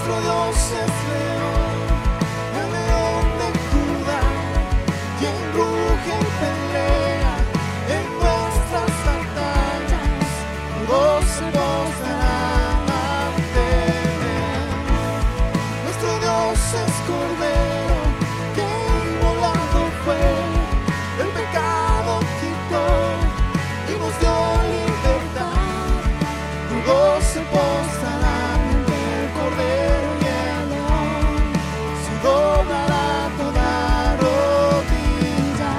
Nuestro Dios es león, el león de Judá, quien ruge y pelea en nuestras batallas. Todos se postrarán ante él. Nuestro Dios es Cordero, que inmolado fue, el pecado quitó y nos dio libertad. Todos se postrarán ante el Cordero y el león, se doblará toda rodilla.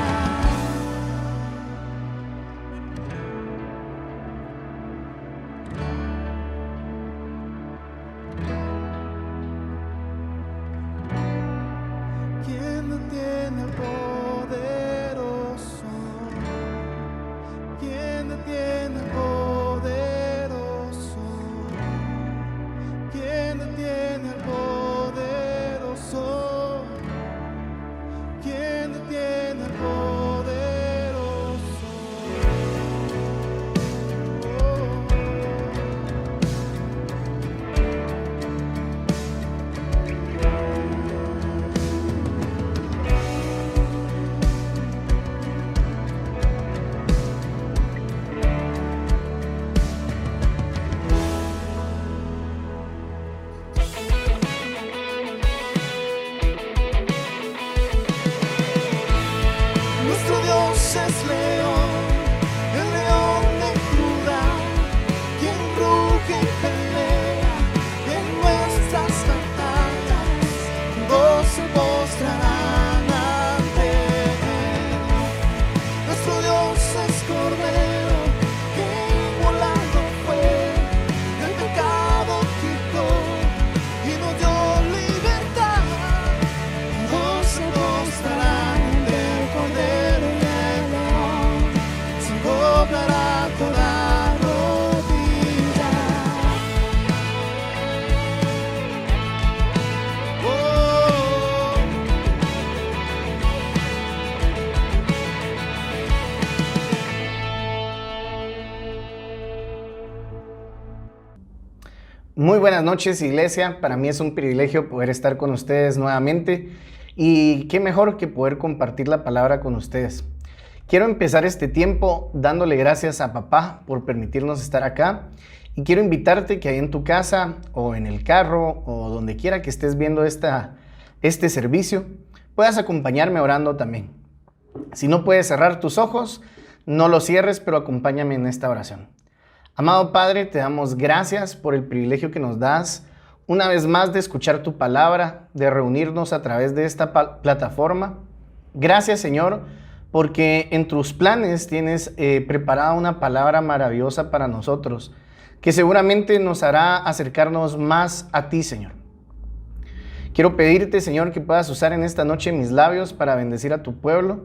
¿Quién detiene al poderoso? ¿Quién detiene al poderoso? ¿Quién detiene al poderoso? ¿Quién detiene al poderoso? Nuestro Dios es león, el león de Judá, quien ruge y pelea en nuestras batallas. Todos se postrarán ante él. Nuestro Dios es Cordero, que inmolado fue, el pecado quitó y nos dio libertad. Todos se postrarán ante el Cordero y el león, se doblará toda rodilla. Muy buenas noches, iglesia. Para mí es un privilegio poder estar con ustedes nuevamente y qué mejor que poder compartir la palabra con ustedes. Quiero empezar este tiempo dándole gracias a papá por permitirnos estar acá y quiero invitarte que ahí en tu casa o en el carro o donde quiera que estés viendo este servicio puedas acompañarme orando también. Si no puedes cerrar tus ojos, no los cierres, pero acompáñame en esta oración. Amado Padre, te damos gracias por el privilegio que nos das una vez más de escuchar tu palabra, de reunirnos a través de esta plataforma. Gracias, Señor, porque en tus planes tienes preparada una palabra maravillosa para nosotros, que seguramente nos hará acercarnos más a ti, Señor. Quiero pedirte, Señor, que puedas usar en esta noche mis labios para bendecir a tu pueblo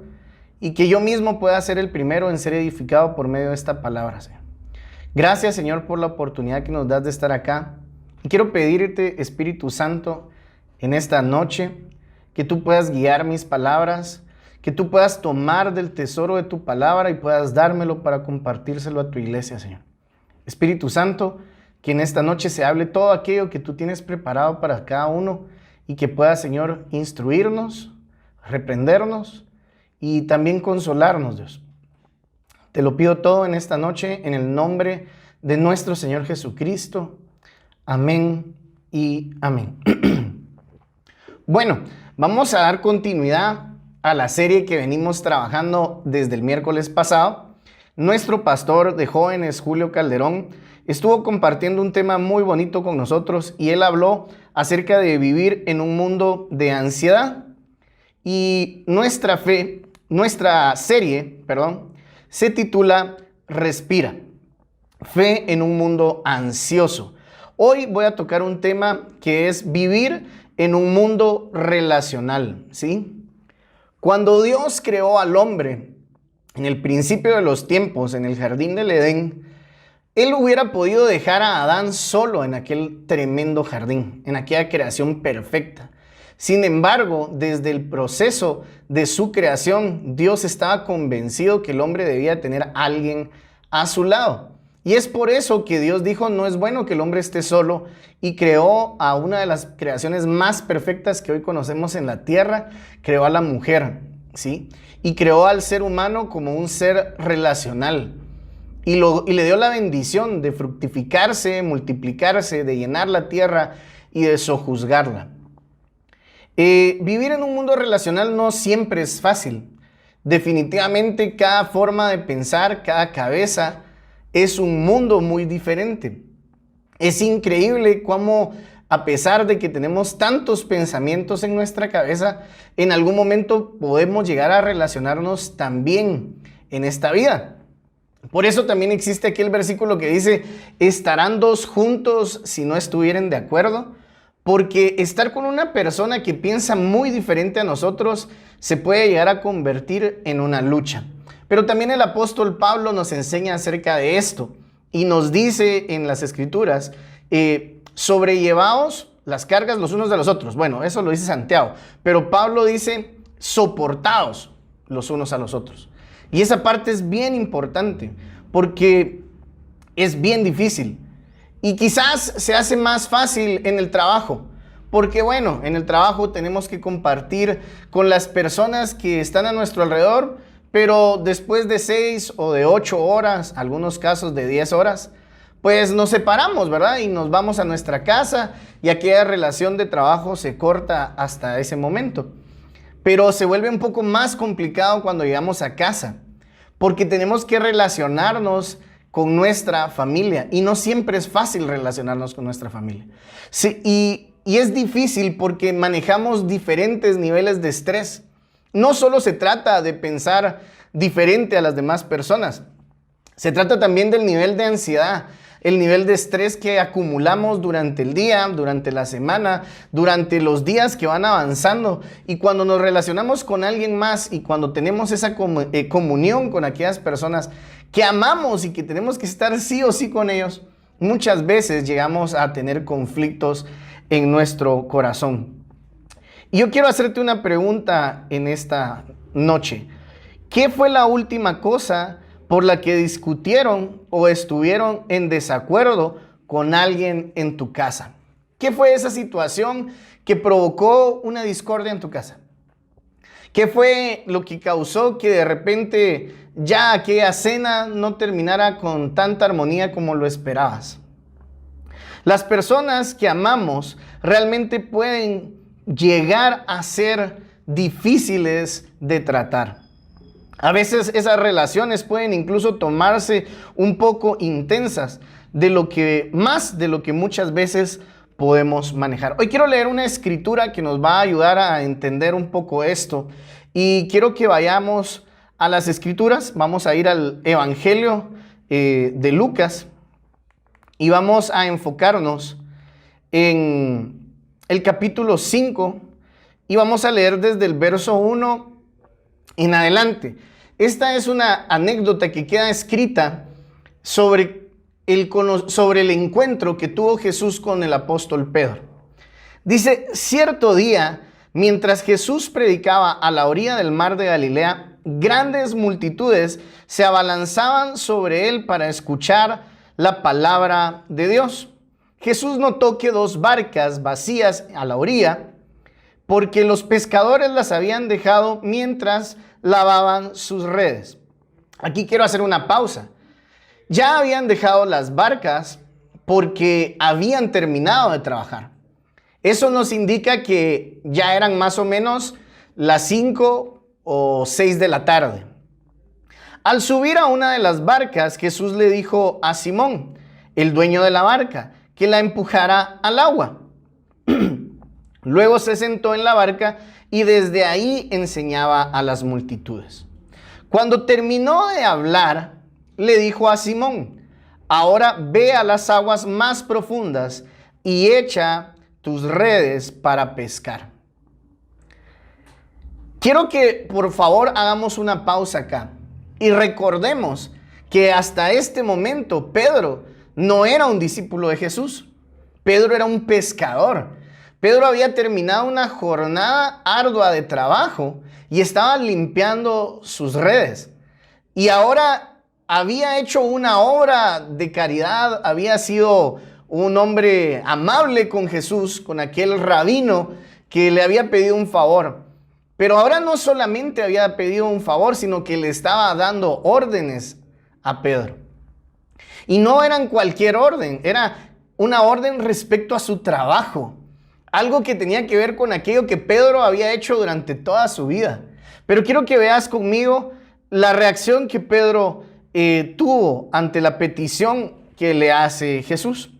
y que yo mismo pueda ser el primero en ser edificado por medio de esta palabra, Señor. Gracias, Señor, por la oportunidad que nos das de estar acá. Y quiero pedirte, Espíritu Santo, en esta noche, que tú puedas guiar mis palabras, que tú puedas tomar del tesoro de tu palabra y puedas dármelo para compartírselo a tu iglesia, Señor. Espíritu Santo, que en esta noche se hable todo aquello que tú tienes preparado para cada uno y que pueda, Señor, instruirnos, reprendernos y también consolarnos, Dios. Te lo pido todo en esta noche en el nombre de nuestro Señor Jesucristo. Amén y amén. Bueno, vamos a dar continuidad a la serie que venimos trabajando desde el miércoles pasado. Nuestro pastor de jóvenes, Julio Calderón, estuvo compartiendo un tema muy bonito con nosotros y él habló acerca de vivir en un mundo de ansiedad. Y nuestra serie, se titula Respira, fe en un mundo ansioso. Hoy voy a tocar un tema que es vivir en un mundo relacional, ¿sí? Cuando Dios creó al hombre en el principio de los tiempos, en el jardín del Edén, Él hubiera podido dejar a Adán solo en aquel tremendo jardín, en aquella creación perfecta. Sin embargo, desde el proceso de su creación, Dios estaba convencido que el hombre debía tener a alguien a su lado. Y es por eso que Dios dijo, no es bueno que el hombre esté solo, y creó a una de las creaciones más perfectas que hoy conocemos en la tierra, creó a la mujer, ¿sí? Y creó al ser humano como un ser relacional. Y le dio la bendición de fructificarse, multiplicarse, de llenar la tierra y de sojuzgarla. Vivir en un mundo relacional no siempre es fácil. Definitivamente cada forma de pensar, cada cabeza es un mundo muy diferente. Es increíble cómo, a pesar de que tenemos tantos pensamientos en nuestra cabeza, en algún momento podemos llegar a relacionarnos también en esta vida. Por eso también existe aquí el versículo que dice, ¿estarán dos juntos si no estuvieren de acuerdo? Porque estar con una persona que piensa muy diferente a nosotros se puede llegar a convertir en una lucha. Pero también el apóstol Pablo nos enseña acerca de esto y nos dice en las Escrituras, sobrellevaos las cargas los unos de los otros. Bueno, eso lo dice Santiago, pero Pablo dice, soportaos los unos a los otros. Y esa parte es bien importante porque es bien difícil. Y quizás se hace más fácil en el trabajo, porque bueno, en el trabajo tenemos que compartir con las personas que están a nuestro alrededor, pero después de 6 o de 8 horas, algunos casos de 10 horas, pues nos separamos, ¿verdad? Y nos vamos a nuestra casa y aquella relación de trabajo se corta hasta ese momento. Pero se vuelve un poco más complicado cuando llegamos a casa, porque tenemos que relacionarnos con nuestra familia y no siempre es fácil relacionarnos con nuestra familia. Sí, y es difícil porque manejamos diferentes niveles de estrés. No solo se trata de pensar diferente a las demás personas, se trata también del nivel de ansiedad, el nivel de estrés que acumulamos durante el día, durante la semana, durante los días que van avanzando. Y cuando nos relacionamos con alguien más y cuando tenemos esa comunión con aquellas personas que amamos y que tenemos que estar sí o sí con ellos, muchas veces llegamos a tener conflictos en nuestro corazón. Y yo quiero hacerte una pregunta en esta noche. ¿Qué fue la última cosa por la que discutieron o estuvieron en desacuerdo con alguien en tu casa? ¿Qué fue esa situación que provocó una discordia en tu casa? ¿Qué fue lo que causó que de repente ya aquella cena no terminara con tanta armonía como lo esperabas? Las personas que amamos realmente pueden llegar a ser difíciles de tratar. A veces esas relaciones pueden incluso tomarse un poco intensas más de lo que muchas veces podemos manejar. Hoy quiero leer una escritura que nos va a ayudar a entender un poco esto y quiero que vayamos a las escrituras. Vamos a ir al Evangelio de Lucas y vamos a enfocarnos en el capítulo 5 y vamos a leer desde el verso 1 en adelante. Esta es una anécdota que queda escrita sobre el encuentro que tuvo Jesús con el apóstol Pedro. Dice, cierto día, mientras Jesús predicaba a la orilla del mar de Galilea, grandes multitudes se abalanzaban sobre él para escuchar la palabra de Dios. Jesús notó que 2 barcas vacías a la orilla, porque los pescadores las habían dejado mientras lavaban sus redes. Aquí quiero hacer una pausa. Ya habían dejado las barcas porque habían terminado de trabajar. Eso nos indica que ya eran más o menos las 5 o 6 de la tarde. Al subir a una de las barcas, Jesús le dijo a Simón, el dueño de la barca, que la empujara al agua. Luego se sentó en la barca y desde ahí enseñaba a las multitudes. Cuando terminó de hablar, le dijo a Simón, ahora ve a las aguas más profundas y echa tus redes para pescar. Quiero que por favor hagamos una pausa acá y recordemos que hasta este momento Pedro no era un discípulo de Jesús. Pedro era un pescador. Pedro había terminado una jornada ardua de trabajo y estaba limpiando sus redes. Y ahora había hecho una obra de caridad, había sido un hombre amable con Jesús, con aquel rabino que le había pedido un favor. Pero ahora no solamente había pedido un favor, sino que le estaba dando órdenes a Pedro. Y no eran cualquier orden, era una orden respecto a su trabajo. Algo que tenía que ver con aquello que Pedro había hecho durante toda su vida. Pero quiero que veas conmigo la reacción que Pedro tuvo ante la petición que le hace Jesús.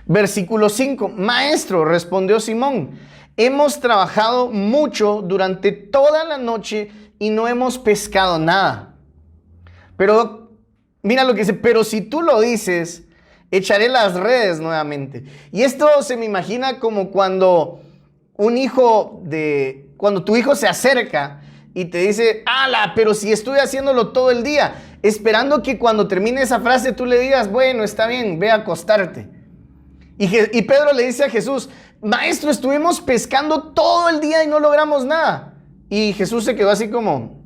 Versículo 5. Maestro, respondió Simón, hemos trabajado mucho durante toda la noche y no hemos pescado nada. Pero mira lo que dice, pero si tú lo dices, echaré las redes nuevamente. Y esto se me imagina como cuando cuando tu hijo se acerca y te dice, ala, pero si estuve haciéndolo todo el día, esperando que cuando termine esa frase tú le digas, bueno, está bien, ve a acostarte. Y Pedro le dice a Jesús, maestro, estuvimos pescando todo el día y no logramos nada. Y Jesús se quedó así como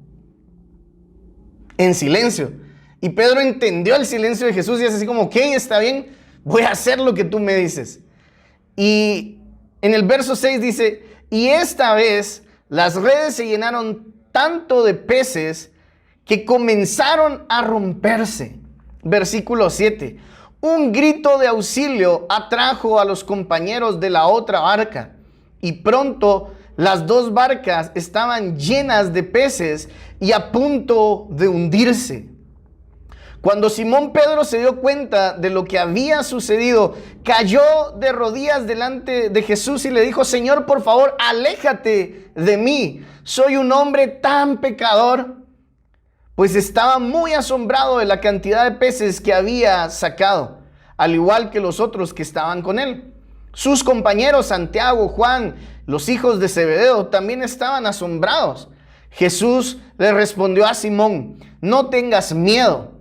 en silencio. Y Pedro entendió el silencio de Jesús y es así como, ok, está bien, voy a hacer lo que tú me dices. Y en el verso 6 dice, y esta vez las redes se llenaron tanto de peces que comenzaron a romperse. Versículo 7. Un grito de auxilio atrajo a los compañeros de la otra barca y pronto las dos barcas estaban llenas de peces y a punto de hundirse. Cuando Simón Pedro se dio cuenta de lo que había sucedido, cayó de rodillas delante de Jesús y le dijo, Señor, por favor, aléjate de mí. Soy un hombre tan pecador. Pues estaba muy asombrado de la cantidad de peces que había sacado, al igual que los otros que estaban con él. Sus compañeros Santiago, Juan, los hijos de Zebedeo, también estaban asombrados. Jesús le respondió a Simón, no tengas miedo,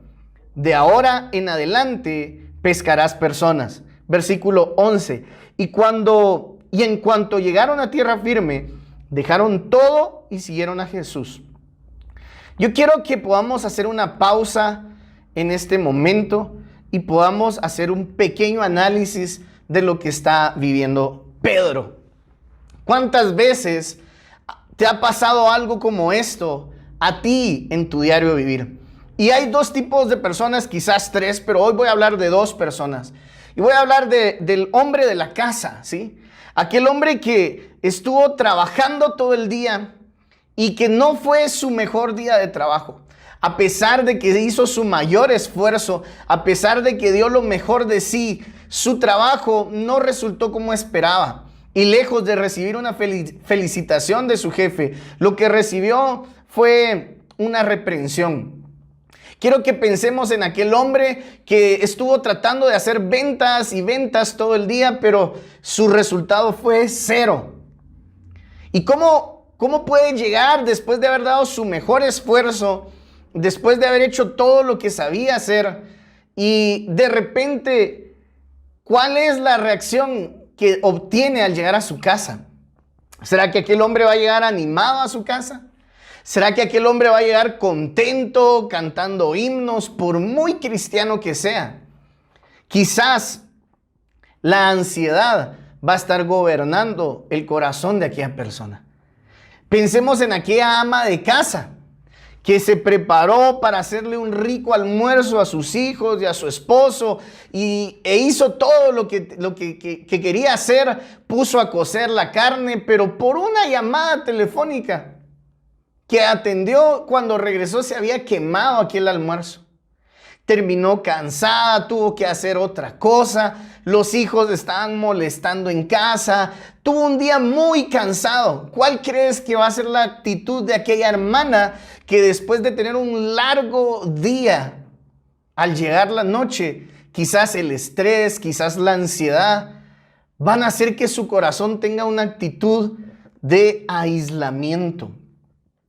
de ahora en adelante pescarás personas. Versículo 11. Y en cuanto llegaron a tierra firme, dejaron todo y siguieron a Jesús. Yo quiero que podamos hacer una pausa en este momento y podamos hacer un pequeño análisis de lo que está viviendo Pedro. ¿Cuántas veces te ha pasado algo como esto a ti en tu diario vivir? Y hay dos tipos de personas, quizás tres, pero hoy voy a hablar de dos personas. Y voy a hablar del hombre de la casa, ¿sí? Aquel hombre que estuvo trabajando todo el día y que no fue su mejor día de trabajo. A pesar de que hizo su mayor esfuerzo, a pesar de que dio lo mejor de sí, su trabajo no resultó como esperaba. Y lejos de recibir una felicitación de su jefe, lo que recibió fue una reprensión. Quiero que pensemos en aquel hombre que estuvo tratando de hacer ventas y ventas todo el día, pero su resultado fue cero. ¿Y cómo puede llegar después de haber dado su mejor esfuerzo, después de haber hecho todo lo que sabía hacer y de repente, cuál es la reacción que obtiene al llegar a su casa? ¿Será que aquel hombre va a llegar animado a su casa? ¿Será que aquel hombre va a llegar contento, cantando himnos, por muy cristiano que sea? Quizás la ansiedad va a estar gobernando el corazón de aquella persona. Pensemos en aquella ama de casa que se preparó para hacerle un rico almuerzo a sus hijos y a su esposo e hizo todo lo que quería hacer, puso a cocer la carne, pero por una llamada telefónica que atendió cuando regresó se había quemado aquel almuerzo. Terminó cansada, tuvo que hacer otra cosa, los hijos estaban molestando en casa, tuvo un día muy cansado. ¿Cuál crees que va a ser la actitud de aquella hermana que después de tener un largo día, al llegar la noche, quizás el estrés, quizás la ansiedad, van a hacer que su corazón tenga una actitud de aislamiento?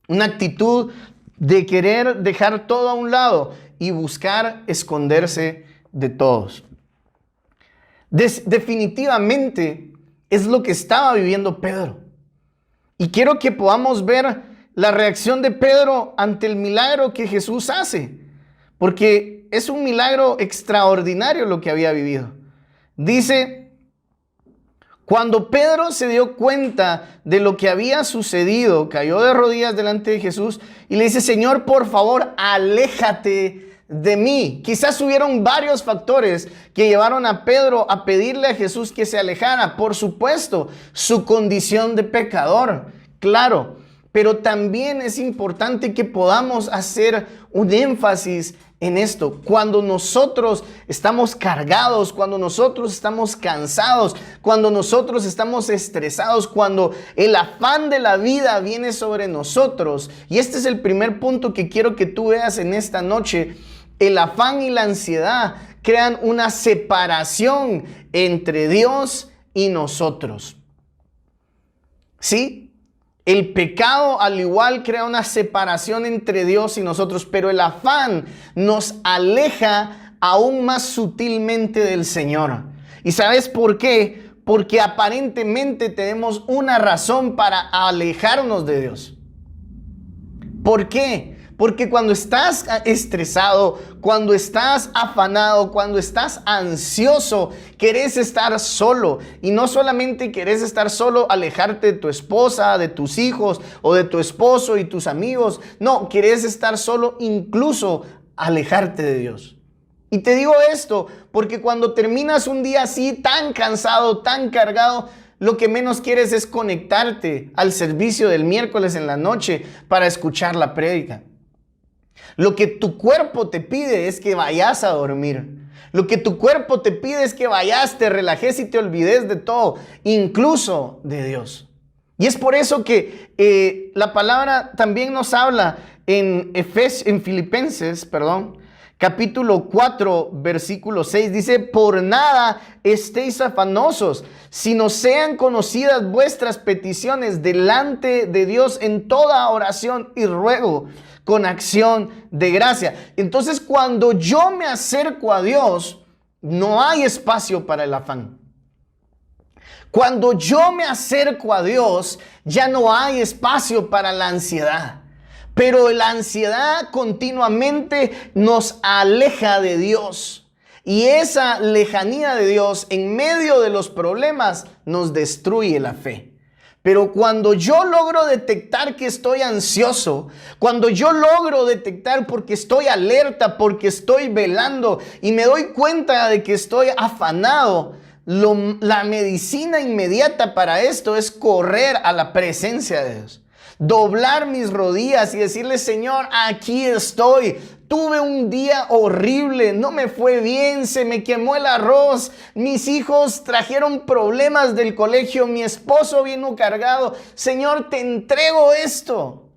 Una actitud de querer dejar todo a un lado y buscar esconderse de todos. Definitivamente es lo que estaba viviendo Pedro. Y quiero que podamos ver la reacción de Pedro ante el milagro que Jesús hace. porque es un milagro extraordinario lo que había vivido. Dice, cuando Pedro se dio cuenta de lo que había sucedido, cayó de rodillas delante de Jesús y le dice, Señor, por favor, aléjate de mí. Quizás hubieron varios factores que llevaron a Pedro a pedirle a Jesús que se alejara. Por supuesto, su condición de pecador, claro. Pero también es importante que podamos hacer un énfasis en esto. Cuando nosotros estamos cargados, cuando nosotros estamos cansados, cuando nosotros estamos estresados, cuando el afán de la vida viene sobre nosotros. Y este es el primer punto que quiero que tú veas en esta noche. El afán y la ansiedad crean una separación entre Dios y nosotros. ¿Sí? El pecado al igual crea una separación entre Dios y nosotros, pero el afán nos aleja aún más sutilmente del Señor. ¿Y sabes por qué? Porque aparentemente tenemos una razón para alejarnos de Dios. ¿Por qué? Porque cuando estás estresado, cuando estás afanado, cuando estás ansioso, querés estar solo. Y no solamente querés estar solo, alejarte de tu esposa, de tus hijos o de tu esposo y tus amigos. No, querés estar solo, incluso alejarte de Dios. Y te digo esto porque cuando terminas un día así, tan cansado, tan cargado, lo que menos quieres es conectarte al servicio del miércoles en la noche para escuchar la prédica. Lo que tu cuerpo te pide es que vayas a dormir. Lo que tu cuerpo te pide es que vayas, te relajes y te olvides de todo, incluso de Dios. Y es por eso que la palabra también nos habla en Filipenses, capítulo 4, versículo 6. Dice, por nada estéis afanosos, sino sean conocidas vuestras peticiones delante de Dios en toda oración y ruego, con acción de gracia. Entonces, cuando yo me acerco a Dios, no hay espacio para el afán. Cuando yo me acerco a Dios, ya no hay espacio para la ansiedad. Pero la ansiedad continuamente nos aleja de Dios. Y esa lejanía de Dios en medio de los problemas nos destruye la fe. Pero cuando yo logro detectar que estoy ansioso, cuando yo logro detectar porque estoy alerta, porque estoy velando y me doy cuenta de que estoy afanado, la medicina inmediata para esto es correr a la presencia de Dios. Doblar mis rodillas y decirle, Señor, aquí estoy. Tuve un día horrible, no me fue bien, se me quemó el arroz, mis hijos trajeron problemas del colegio, mi esposo vino cargado. Señor, te entrego esto.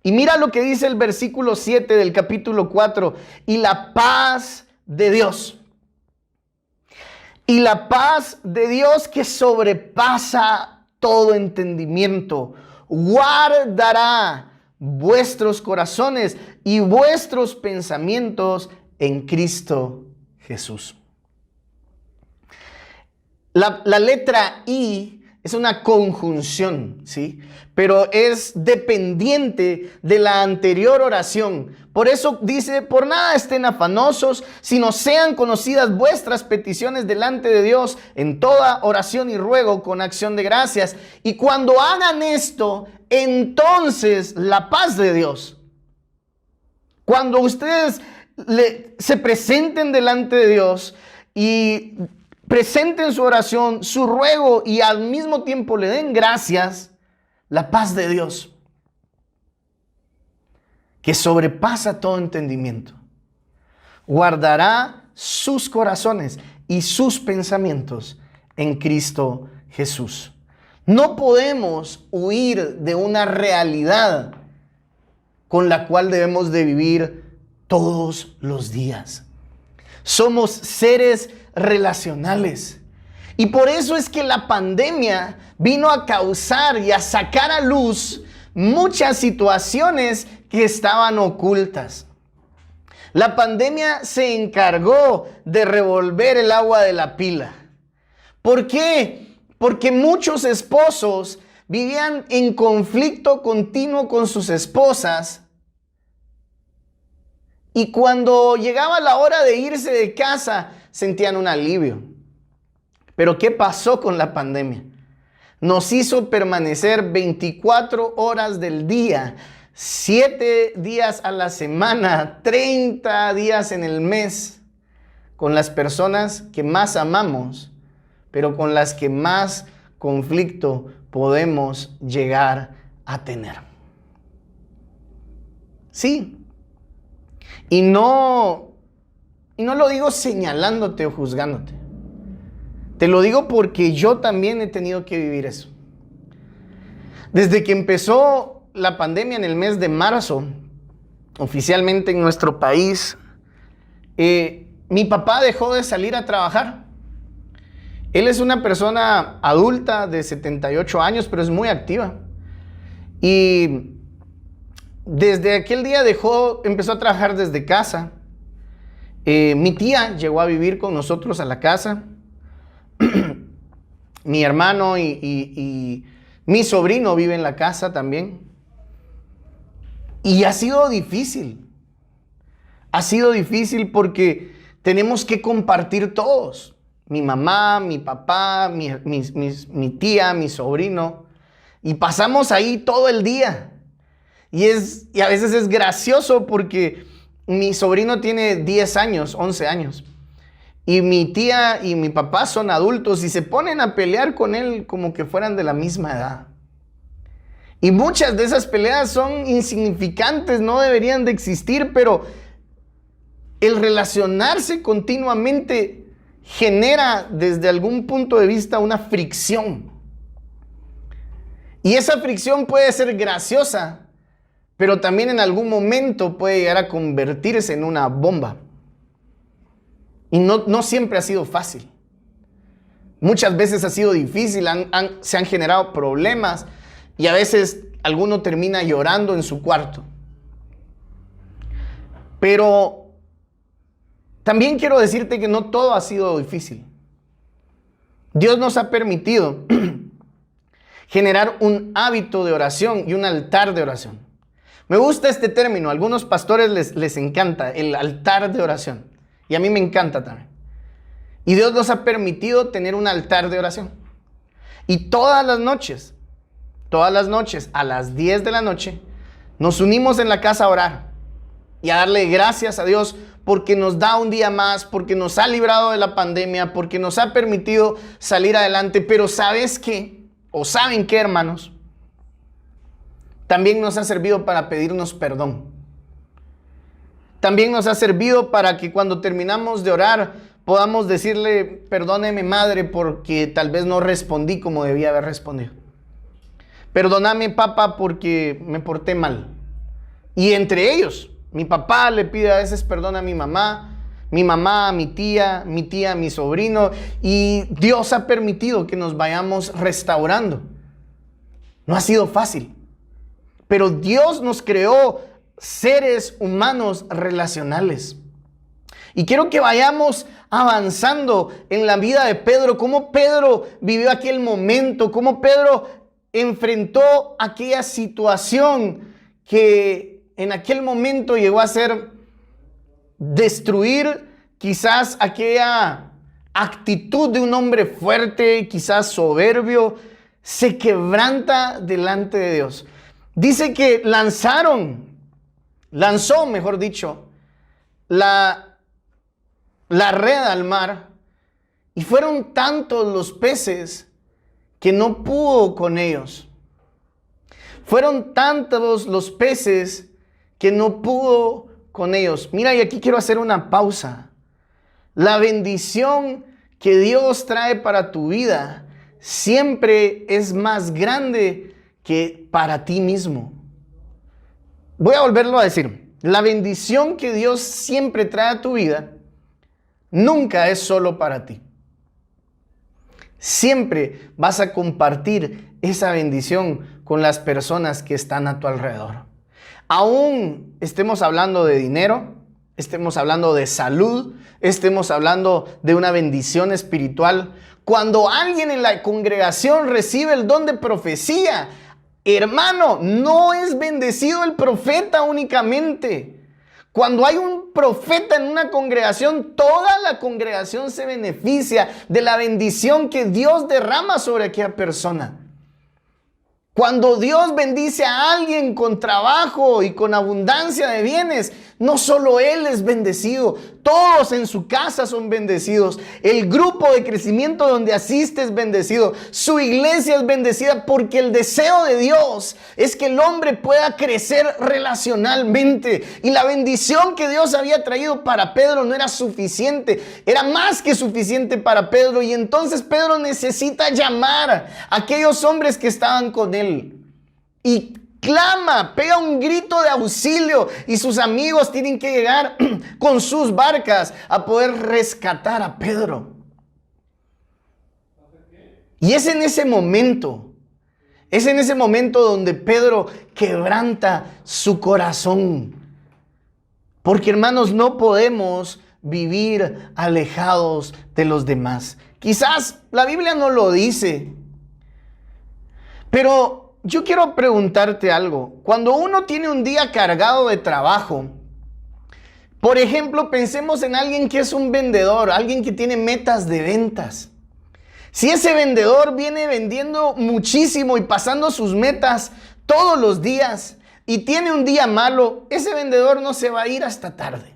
Y mira lo que dice el versículo 7 del capítulo 4. Y la paz de Dios. Y la paz de Dios que sobrepasa todo entendimiento, guardará vuestros corazones y vuestros pensamientos en Cristo Jesús. La letra I es una conjunción, ¿sí? Pero es dependiente de la anterior oración. Por eso dice, por nada estén afanosos, sino sean conocidas vuestras peticiones delante de Dios en toda oración y ruego con acción de gracias. Y cuando hagan esto, entonces la paz de Dios. Cuando ustedes se presenten delante de Dios y presenten su oración, su ruego y al mismo tiempo le den gracias, la paz de Dios, que sobrepasa todo entendimiento, guardará sus corazones y sus pensamientos en Cristo Jesús. No podemos huir de una realidad con la cual debemos de vivir todos los días. Somos seres relacionales. Y por eso es que la pandemia vino a causar y a sacar a luz muchas situaciones que estaban ocultas. La pandemia se encargó de revolver el agua de la pila. ¿Por qué? Porque muchos esposos vivían en conflicto continuo con sus esposas Y cuando llegaba la hora de irse de casa, sentían un alivio. Pero ¿qué pasó con la pandemia? Nos hizo permanecer 24 horas del día, 7 días a la semana, 30 días en el mes, con las personas que más amamos, pero con las que más conflicto podemos llegar a tener. Sí. Y no lo digo señalándote o juzgándote. Te lo digo porque yo también he tenido que vivir eso. Desde que empezó la pandemia en el mes de marzo, oficialmente en nuestro país, mi papá dejó de salir a trabajar. Él es una persona adulta de 78 años, pero es muy activa. Y desde aquel día empezó a trabajar desde casa. Mi tía llegó a vivir con nosotros a la casa. Mi hermano y mi sobrino vive en la casa también. Y ha sido difícil. Ha sido difícil porque tenemos que compartir todos. Mi mamá, mi papá, mi tía, mi sobrino. Y pasamos ahí todo el día. Y a veces es gracioso porque mi sobrino tiene 10 años, 11 años. Y mi tía y mi papá son adultos y se ponen a pelear con él como que fueran de la misma edad. Y muchas de esas peleas son insignificantes, no deberían de existir, pero el relacionarse continuamente genera desde algún punto de vista una fricción. Y esa fricción puede ser graciosa, pero también en algún momento puede llegar a convertirse en una bomba. Y no siempre ha sido fácil. Muchas veces ha sido difícil, se han generado problemas y a veces alguno termina llorando en su cuarto. Pero también quiero decirte que no todo ha sido difícil. Dios nos ha permitido generar un hábito de oración y un altar de oración. Me gusta este término, a algunos pastores les encanta el altar de oración. Y a mí me encanta también. Y Dios nos ha permitido tener un altar de oración. Y todas las noches, a las 10 de la noche, nos unimos en la casa a orar. Y a darle gracias a Dios porque nos da un día más, porque nos ha librado de la pandemia, porque nos ha permitido salir adelante. Pero ¿sabes qué? ¿O saben qué, hermanos? También nos ha servido para pedirnos perdón. También nos ha servido para que cuando terminamos de orar podamos decirle, perdóneme madre porque tal vez no respondí como debía haber respondido. Perdóname papá porque me porté mal. Y entre ellos, mi papá le pide a veces perdón a mi mamá, a mi tía, a mi sobrino. Y Dios ha permitido que nos vayamos restaurando. No ha sido fácil. Pero Dios nos creó seres humanos relacionales. Y quiero que vayamos avanzando en la vida de Pedro, cómo Pedro vivió aquel momento, cómo Pedro enfrentó aquella situación que en aquel momento llegó a ser destruir quizás aquella actitud de un hombre fuerte, quizás soberbio, se quebranta delante de Dios. Dice que lanzó, mejor dicho, la red al mar y fueron tantos los peces que no pudo con ellos. Fueron tantos los peces que no pudo con ellos. Mira, y aquí quiero hacer una pausa. La bendición que Dios trae para tu vida siempre es más grande que para ti mismo. Voy a volverlo a decir. La bendición que Dios siempre trae a tu vida nunca es solo para ti. Siempre vas a compartir esa bendición con las personas que están a tu alrededor. Aún estemos hablando de dinero, estemos hablando de salud, estemos hablando de una bendición espiritual. Cuando alguien en la congregación recibe el don de profecía, hermano, no es bendecido el profeta únicamente. Cuando hay un profeta en una congregación, toda la congregación se beneficia de la bendición que Dios derrama sobre aquella persona. Cuando Dios bendice a alguien con trabajo y con abundancia de bienes, no solo él es bendecido, todos en su casa son bendecidos. El grupo de crecimiento donde asiste es bendecido. Su iglesia es bendecida porque el deseo de Dios es que el hombre pueda crecer relacionalmente. Y la bendición que Dios había traído para Pedro no era suficiente, era más que suficiente para Pedro. Y entonces Pedro necesita llamar a aquellos hombres que estaban con él. Y clama, pega un grito de auxilio y sus amigos tienen que llegar con sus barcas a poder rescatar a Pedro. Y es en ese momento donde Pedro quebranta su corazón. Porque hermanos, no podemos vivir alejados de los demás. Quizás la Biblia no lo dice, pero yo quiero preguntarte algo. Cuando uno tiene un día cargado de trabajo, por ejemplo, pensemos en alguien que es un vendedor, alguien que tiene metas de ventas. Si ese vendedor viene vendiendo muchísimo y pasando sus metas todos los días y tiene un día malo, ese vendedor no se va a ir hasta tarde.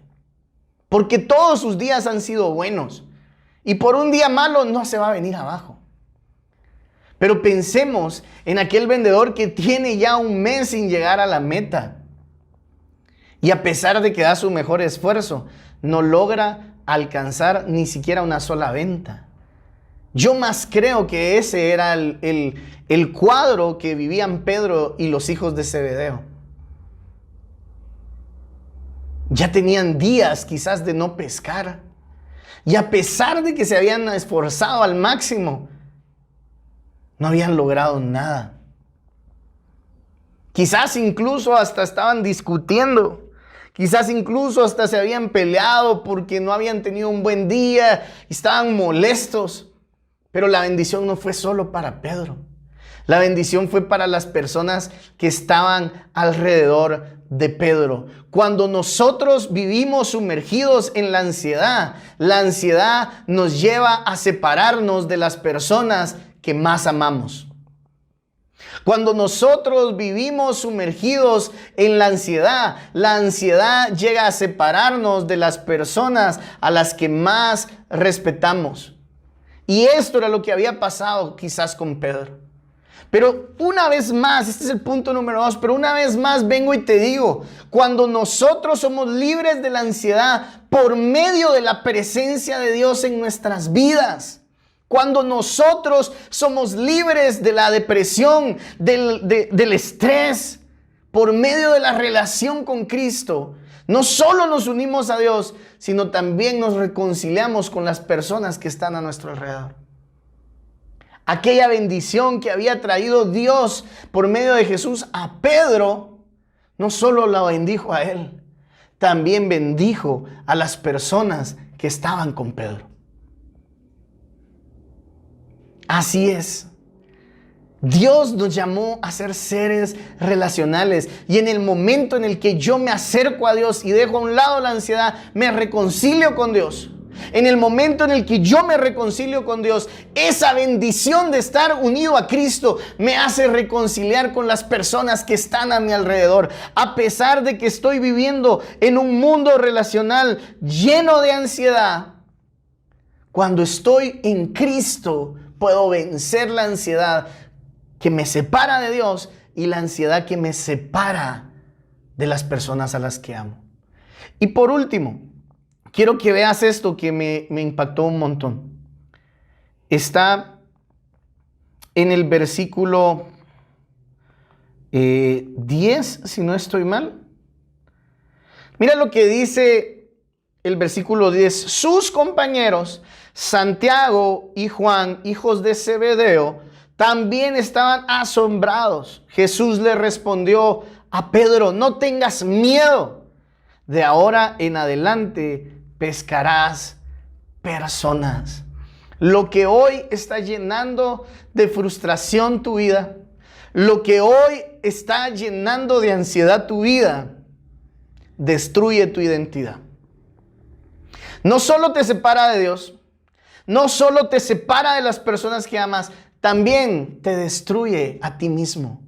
Porque todos sus días han sido buenos. Y por un día malo no se va a venir abajo. Pero pensemos en aquel vendedor que tiene ya un mes sin llegar a la meta. Y a pesar de que da su mejor esfuerzo, no logra alcanzar ni siquiera una sola venta. Yo más creo que ese era el cuadro que vivían Pedro y los hijos de Zebedeo. Ya tenían días quizás de no pescar. Y a pesar de que se habían esforzado al máximo, no habían logrado nada. Quizás incluso hasta estaban discutiendo. Quizás incluso hasta se habían peleado porque no habían tenido un buen día y estaban molestos. Pero la bendición no fue solo para Pedro. La bendición fue para las personas que estaban alrededor de Pedro. Cuando nosotros vivimos sumergidos en la ansiedad nos lleva a separarnos de las personas que más amamos. Cuando nosotros vivimos sumergidos en la ansiedad llega a separarnos de las personas a las que más respetamos. Y esto era lo que había pasado quizás con Pedro. Pero una vez más, este es el punto número 2, pero una vez más vengo y te digo, cuando nosotros somos libres de la ansiedad por medio de la presencia de Dios en nuestras vidas, cuando nosotros somos libres de la depresión, del estrés, por medio de la relación con Cristo, no solo nos unimos a Dios, sino también nos reconciliamos con las personas que están a nuestro alrededor. Aquella bendición que había traído Dios por medio de Jesús a Pedro, no solo la bendijo a él, también bendijo a las personas que estaban con Pedro. Así es. Dios nos llamó a ser seres relacionales y en el momento en el que yo me acerco a Dios y dejo a un lado la ansiedad, me reconcilio con Dios. En el momento en el que yo me reconcilio con Dios, esa bendición de estar unido a Cristo me hace reconciliar con las personas que están a mi alrededor. A pesar de que estoy viviendo en un mundo relacional lleno de ansiedad, cuando estoy en Cristo, puedo vencer la ansiedad que me separa de Dios y la ansiedad que me separa de las personas a las que amo. Y por último, quiero que veas esto que me impactó un montón. Está en el versículo 10, si no estoy mal. Mira lo que dice el versículo 10. Sus compañeros, Santiago y Juan, hijos de Zebedeo, también estaban asombrados. Jesús le respondió a Pedro: no tengas miedo. De ahora en adelante pescarás personas. Lo que hoy está llenando de frustración tu vida, lo que hoy está llenando de ansiedad tu vida, destruye tu identidad. No solo te separa de Dios, no solo te separa de las personas que amas, también te destruye a ti mismo.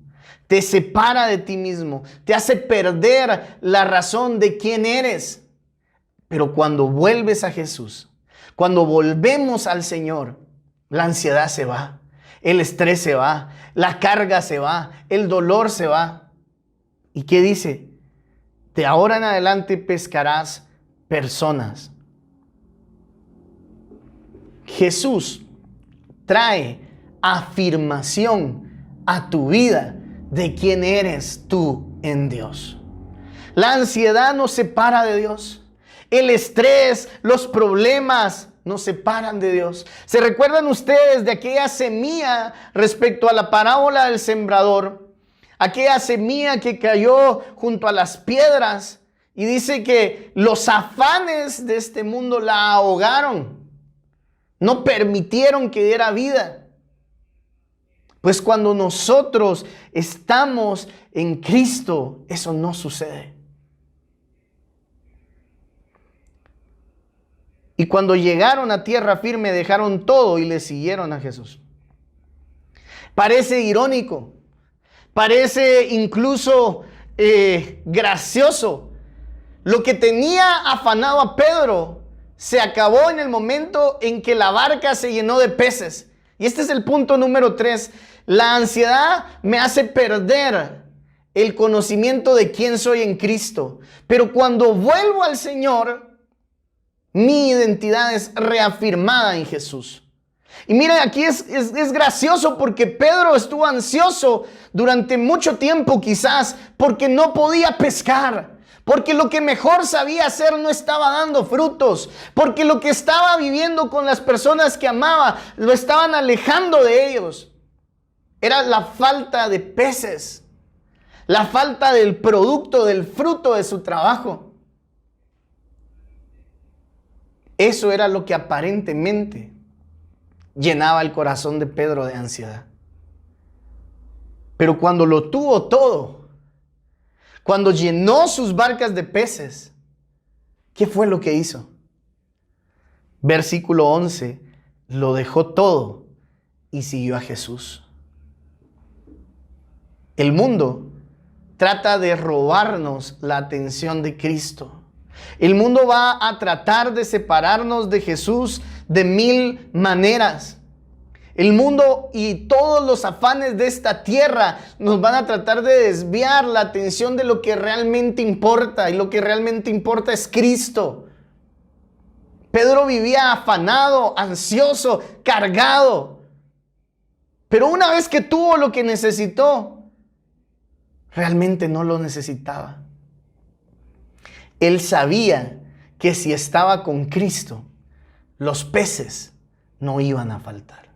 Te separa de ti mismo, te hace perder la razón de quién eres. Pero cuando vuelves a Jesús, cuando volvemos al Señor, la ansiedad se va, el estrés se va, la carga se va, el dolor se va. ¿Y qué dice? De ahora en adelante pescarás personas. Jesús trae afirmación a tu vida de quién eres tú en Dios. La ansiedad nos separa de Dios. El estrés, los problemas nos separan de Dios. ¿Se recuerdan ustedes de aquella semilla respecto a la parábola del sembrador? Aquella semilla que cayó junto a las piedras y dice que los afanes de este mundo la ahogaron. No permitieron que diera vida. Pues cuando nosotros estamos en Cristo, eso no sucede. Y cuando llegaron a tierra firme, dejaron todo y le siguieron a Jesús. Parece irónico, parece incluso gracioso. Lo que tenía afanado a Pedro se acabó en el momento en que la barca se llenó de peces. Y este es el punto número 3. La ansiedad me hace perder el conocimiento de quién soy en Cristo. Pero cuando vuelvo al Señor, mi identidad es reafirmada en Jesús. Y miren, aquí es gracioso porque Pedro estuvo ansioso durante mucho tiempo quizás porque no podía pescar. Porque lo que mejor sabía hacer no estaba dando frutos. Porque lo que estaba viviendo con las personas que amaba lo estaban alejando de ellos. Era la falta de peces. La falta del producto, del fruto de su trabajo. Eso era lo que aparentemente llenaba el corazón de Pedro de ansiedad. Pero cuando lo tuvo todo, cuando llenó sus barcas de peces, ¿qué fue lo que hizo? Versículo 11, lo dejó todo y siguió a Jesús. El mundo trata de robarnos la atención de Cristo. El mundo va a tratar de separarnos de Jesús de 1000 maneras. El mundo y todos los afanes de esta tierra nos van a tratar de desviar la atención de lo que realmente importa. Y lo que realmente importa es Cristo. Pedro vivía afanado, ansioso, cargado. Pero una vez que tuvo lo que necesitó, realmente no lo necesitaba. Él sabía que si estaba con Cristo, los peces no iban a faltar.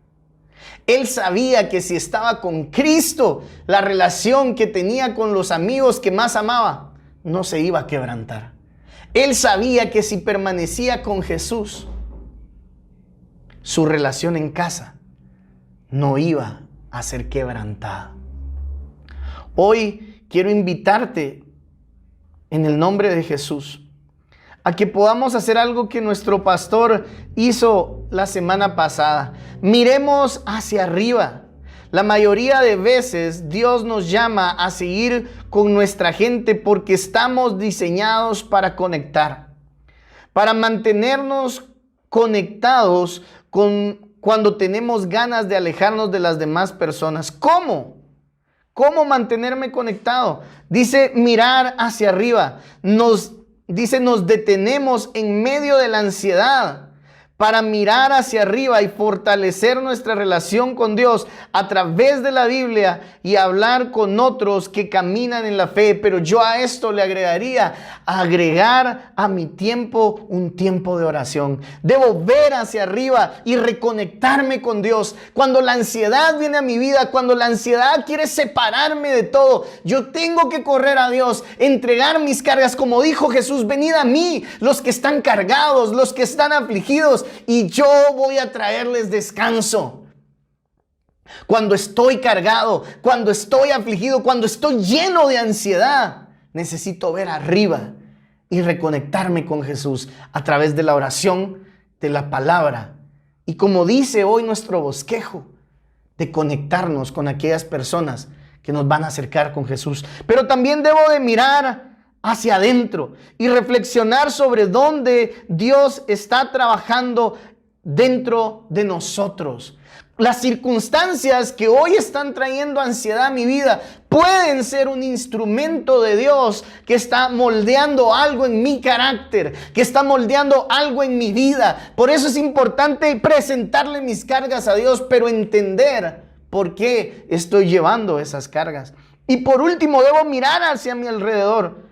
Él sabía que si estaba con Cristo, la relación que tenía con los amigos que más amaba no se iba a quebrantar. Él sabía que si permanecía con Jesús, su relación en casa no iba a ser quebrantada. Hoy quiero invitarte en el nombre de Jesús a que podamos hacer algo que nuestro pastor hizo la semana pasada. Miremos hacia arriba. La mayoría de veces Dios nos llama a seguir con nuestra gente porque estamos diseñados para conectar, para mantenernos conectados cuando tenemos ganas de alejarnos de las demás personas. ¿Cómo? ¿Cómo mantenerme conectado? Dice mirar hacia arriba. Nos detenemos en medio de la ansiedad para mirar hacia arriba y fortalecer nuestra relación con Dios a través de la Biblia y hablar con otros que caminan en la fe. Pero yo a esto le agregar a mi tiempo un tiempo de oración. Debo ver hacia arriba y reconectarme con Dios. Cuando la ansiedad viene a mi vida, cuando la ansiedad quiere separarme de todo, yo tengo que correr a Dios, entregar mis cargas. Como dijo Jesús, venid a mí los que están cargados, los que están afligidos, y yo voy a traerles descanso. Cuando estoy cargado, cuando estoy afligido, cuando estoy lleno de ansiedad, necesito ver arriba y reconectarme con Jesús a través de la oración, de la palabra. Y como dice hoy nuestro bosquejo, de conectarnos con aquellas personas que nos van a acercar con Jesús. Pero también debo de mirar hacia adentro y reflexionar sobre dónde Dios está trabajando dentro de nosotros. Las circunstancias que hoy están trayendo ansiedad a mi vida pueden ser un instrumento de Dios que está moldeando algo en mi carácter, que está moldeando algo en mi vida. Por eso es importante presentarle mis cargas a Dios, pero entender por qué estoy llevando esas cargas. Y por último, debo mirar hacia mi alrededor.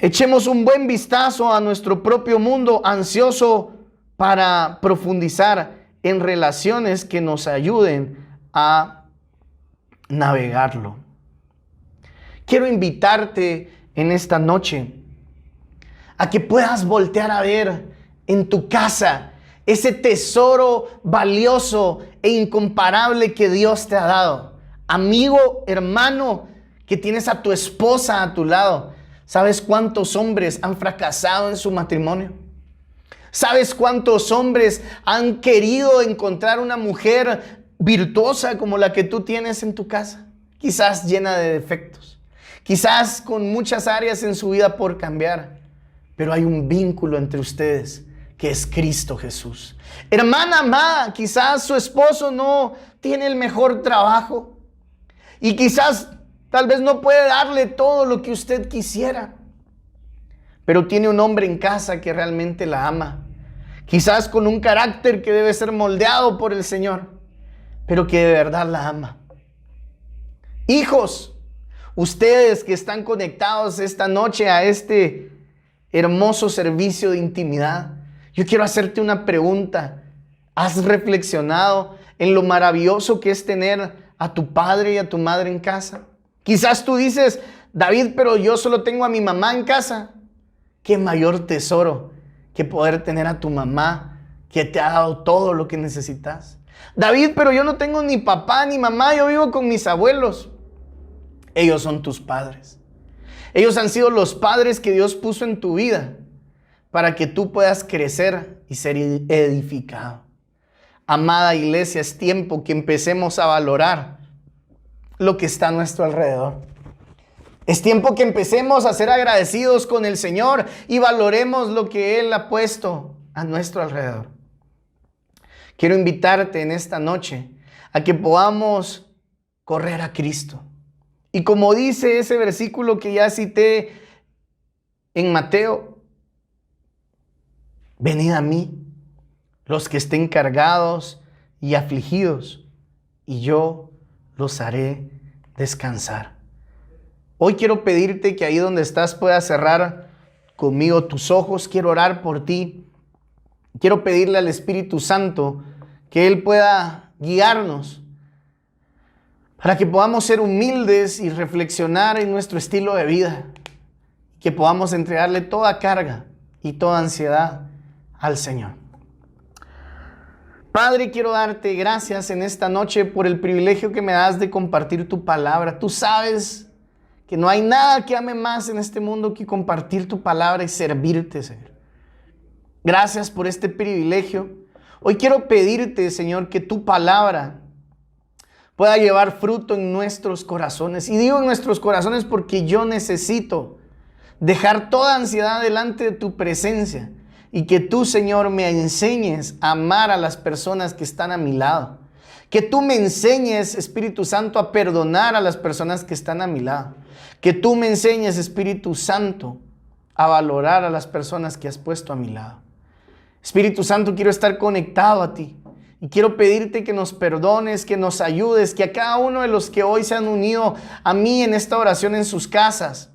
Echemos un buen vistazo a nuestro propio mundo, ansioso para profundizar en relaciones que nos ayuden a navegarlo. Quiero invitarte en esta noche a que puedas voltear a ver en tu casa ese tesoro valioso e incomparable que Dios te ha dado. Amigo, hermano, que tienes a tu esposa a tu lado. ¿Sabes cuántos hombres han fracasado en su matrimonio? ¿Sabes cuántos hombres han querido encontrar una mujer virtuosa como la que tú tienes en tu casa? Quizás llena de defectos, quizás con muchas áreas en su vida por cambiar, pero hay un vínculo entre ustedes que es Cristo Jesús. Hermana amada, quizás su esposo no tiene el mejor trabajo y quizás tal vez no puede darle todo lo que usted quisiera, pero tiene un hombre en casa que realmente la ama. Quizás con un carácter que debe ser moldeado por el Señor, pero que de verdad la ama. Hijos, ustedes que están conectados esta noche a este hermoso servicio de intimidad, yo quiero hacerte una pregunta. ¿Has reflexionado en lo maravilloso que es tener a tu padre y a tu madre en casa? Quizás tú dices, David, pero yo solo tengo a mi mamá en casa. ¿Qué mayor tesoro que poder tener a tu mamá que te ha dado todo lo que necesitas? David, pero yo no tengo ni papá ni mamá, yo vivo con mis abuelos. Ellos son tus padres. Ellos han sido los padres que Dios puso en tu vida para que tú puedas crecer y ser edificado. Amada iglesia, es tiempo que empecemos a valorar lo que está a nuestro alrededor. Es tiempo que empecemos a ser agradecidos con el Señor y valoremos lo que Él ha puesto a nuestro alrededor. Quiero invitarte en esta noche a que podamos correr a Cristo. Y como dice ese versículo que ya cité en Mateo, venid a mí, los que estén cargados y afligidos, y yo los haré descansar. Hoy quiero pedirte que ahí donde estás puedas cerrar conmigo tus ojos. Quiero orar por ti. Quiero pedirle al Espíritu Santo que Él pueda guiarnos para que podamos ser humildes y reflexionar en nuestro estilo de vida. Que podamos entregarle toda carga y toda ansiedad al Señor. Padre, quiero darte gracias en esta noche por el privilegio que me das de compartir tu palabra. Tú sabes que no hay nada que ame más en este mundo que compartir tu palabra y servirte, Señor. Gracias por este privilegio. Hoy quiero pedirte, Señor, que tu palabra pueda llevar fruto en nuestros corazones. Y digo en nuestros corazones porque yo necesito dejar toda ansiedad delante de tu presencia. Y que tú, Señor, me enseñes a amar a las personas que están a mi lado. Que tú me enseñes, Espíritu Santo, a perdonar a las personas que están a mi lado. Que tú me enseñes, Espíritu Santo, a valorar a las personas que has puesto a mi lado. Espíritu Santo, quiero estar conectado a ti. Y quiero pedirte que nos perdones, que nos ayudes, que a cada uno de los que hoy se han unido a mí en esta oración en sus casas,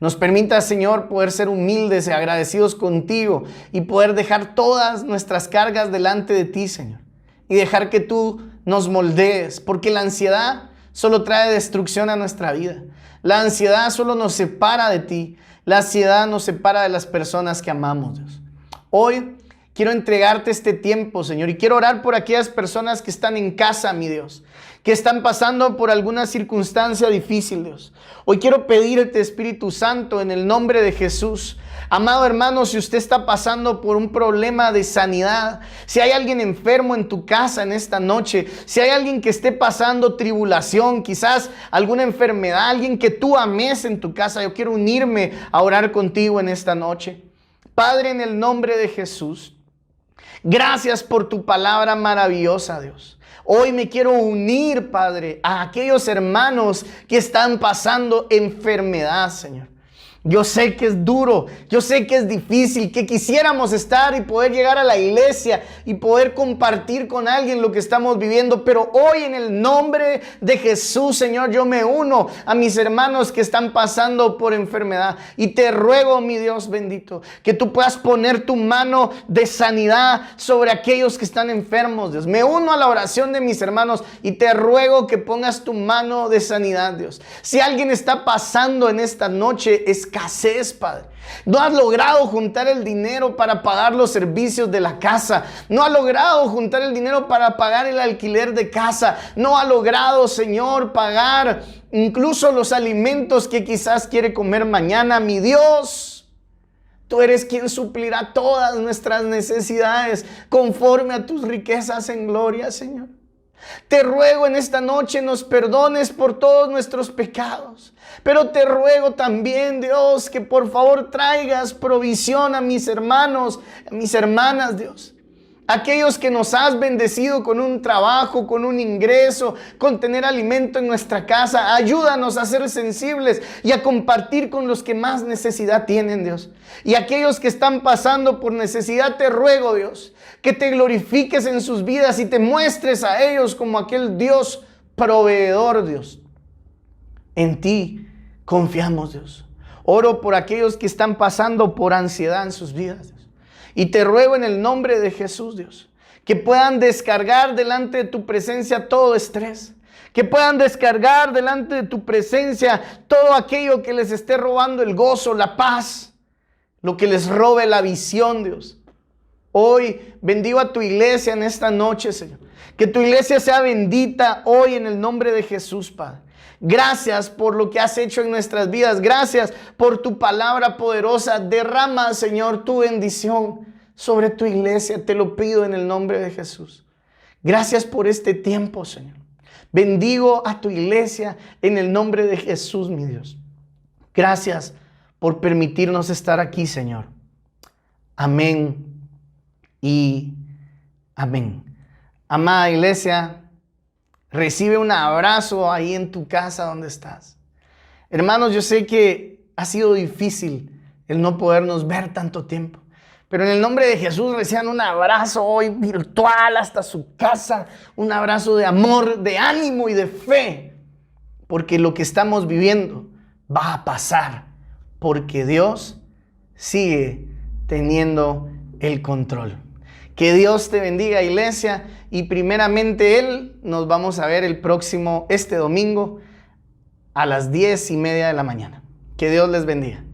nos permita, Señor, poder ser humildes y agradecidos contigo y poder dejar todas nuestras cargas delante de ti, Señor. Y dejar que tú nos moldees, porque la ansiedad solo trae destrucción a nuestra vida. La ansiedad solo nos separa de ti. La ansiedad nos separa de las personas que amamos, Dios. Hoy quiero entregarte este tiempo, Señor, y quiero orar por aquellas personas que están en casa, mi Dios. que están pasando por alguna circunstancia difícil, Dios. Hoy quiero pedirte, Espíritu Santo, en el nombre de Jesús. Amado hermano, si usted está pasando por un problema de sanidad, si hay alguien enfermo en tu casa en esta noche, si hay alguien que esté pasando tribulación, quizás alguna enfermedad, alguien que tú ames en tu casa, yo quiero unirme a orar contigo en esta noche. Padre, en el nombre de Jesús, gracias por tu palabra maravillosa, Dios. Hoy me quiero unir, Padre, a aquellos hermanos que están pasando enfermedad, Señor. Yo sé que es duro, yo sé que es difícil, que quisiéramos estar y poder llegar a la iglesia y poder compartir con alguien lo que estamos viviendo, pero hoy en el nombre de Jesús, Señor, yo me uno a mis hermanos que están pasando por enfermedad y te ruego, mi Dios bendito, que tú puedas poner tu mano de sanidad sobre aquellos que están enfermos, Dios. Me uno a la oración de mis hermanos y te ruego que pongas tu mano de sanidad, Dios. Si alguien está pasando en esta noche escasez, Padre, no has logrado juntar el dinero para pagar los servicios de la casa, no ha logrado juntar el dinero para pagar el alquiler de casa, no ha logrado, Señor, pagar incluso los alimentos que quizás quiere comer mañana, mi Dios, tú eres quien suplirá todas nuestras necesidades conforme a tus riquezas en gloria, Señor. Te ruego en esta noche nos perdones por todos nuestros pecados, pero te ruego también, Dios, que por favor traigas provisión a mis hermanos, a mis hermanas, Dios. Aquellos que nos has bendecido con un trabajo, con un ingreso, con tener alimento en nuestra casa. Ayúdanos a ser sensibles y a compartir con los que más necesidad tienen, Dios. Y aquellos que están pasando por necesidad, te ruego, Dios, que te glorifiques en sus vidas y te muestres a ellos como aquel Dios proveedor, Dios. En ti confiamos, Dios. Oro por aquellos que están pasando por ansiedad en sus vidas, Dios. Y te ruego en el nombre de Jesús, Dios, que puedan descargar delante de tu presencia todo estrés, que puedan descargar delante de tu presencia todo aquello que les esté robando el gozo, la paz, lo que les robe la visión, Dios. Hoy bendigo a tu iglesia en esta noche, Señor. Que tu iglesia sea bendita hoy en el nombre de Jesús, Padre. Gracias por lo que has hecho en nuestras vidas. Gracias por tu palabra poderosa. Derrama, Señor, tu bendición sobre tu iglesia. Te lo pido en el nombre de Jesús. Gracias por este tiempo, Señor. Bendigo a tu iglesia en el nombre de Jesús, mi Dios. Gracias por permitirnos estar aquí, Señor. Amén y amén. Amada iglesia, recibe un abrazo ahí en tu casa donde estás. Hermanos, yo sé que ha sido difícil el no podernos ver tanto tiempo, pero en el nombre de Jesús reciban un abrazo hoy virtual hasta su casa, un abrazo de amor, de ánimo y de fe, porque lo que estamos viviendo va a pasar, porque Dios sigue teniendo el control. Que Dios te bendiga, iglesia, y primeramente nos vamos a ver este domingo a las 10:30 de la mañana. Que Dios les bendiga.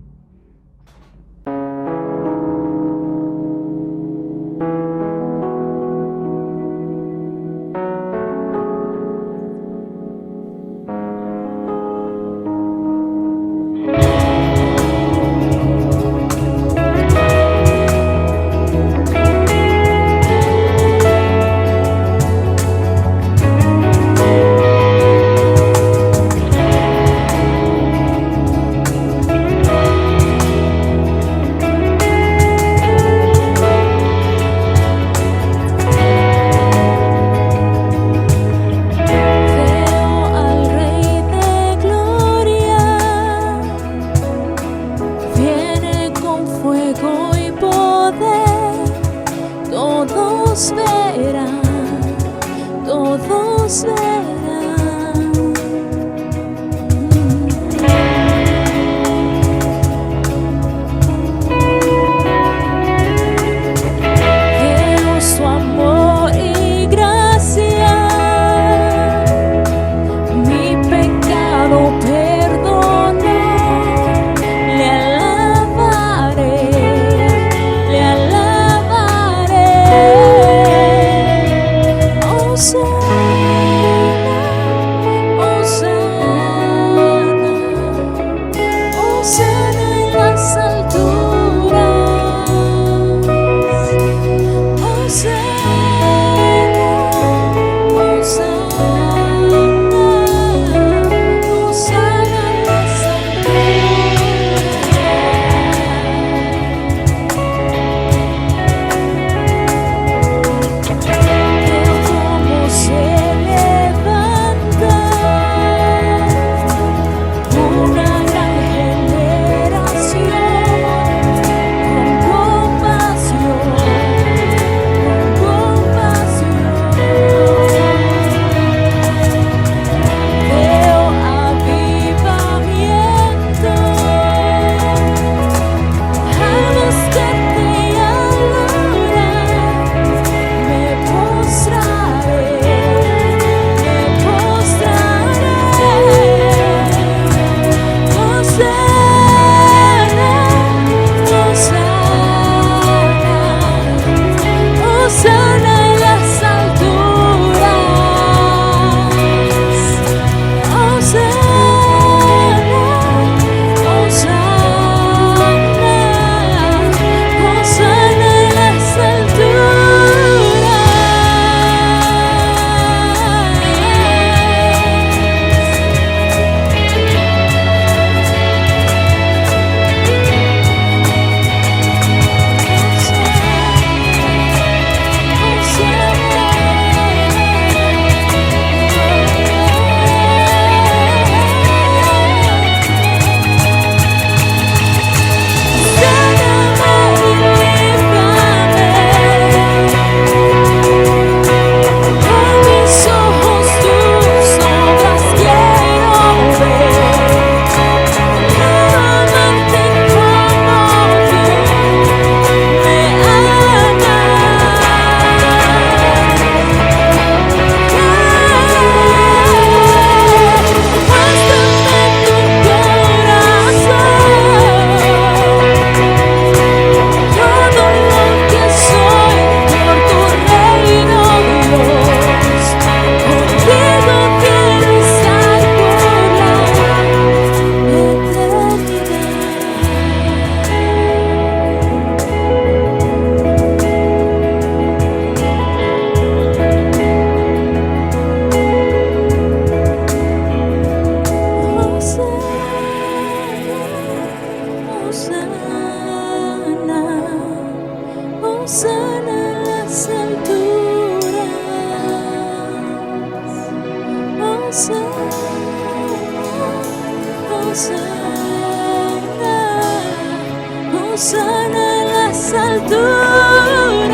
Hosana en las alturas.